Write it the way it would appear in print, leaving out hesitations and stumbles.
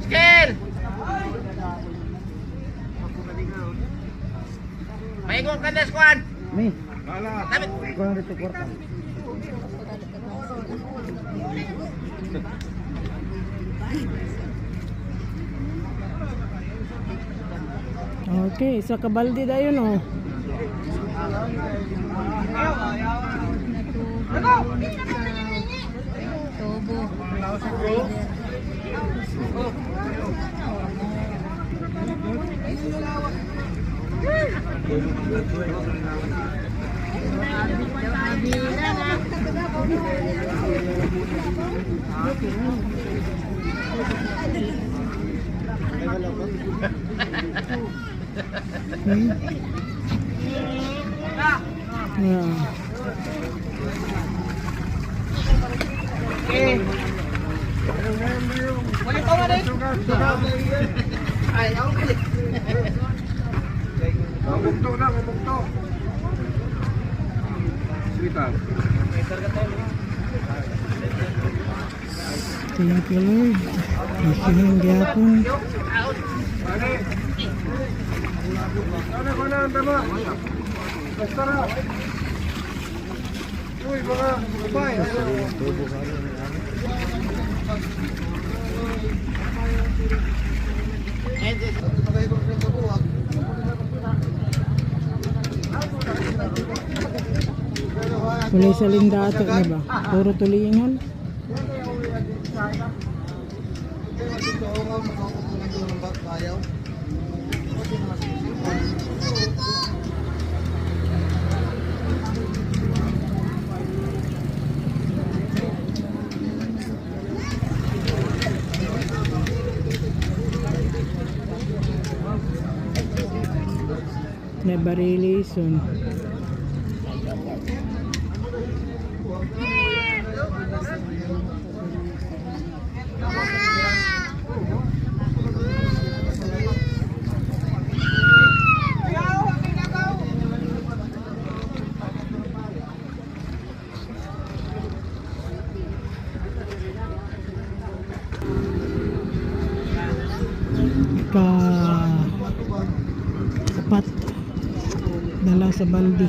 Skill! May igong ka na squad! May, Dapat! ikaw lang dito kwarta. Okay, sa kabaldi da yun oh. Tobo. Sa rider. Yeah. Walang tawa rin! Ay, ako kulit! Mabugto na, mabugto. Sweetheart. Thank you Lord. Masyadong gyapon. Ano ko na ang tama? Basta na. Uy, mga kubay. Kulay sa lindato na ba? Puro tulingan. Na barilison. Ka sapat dala sa baldi.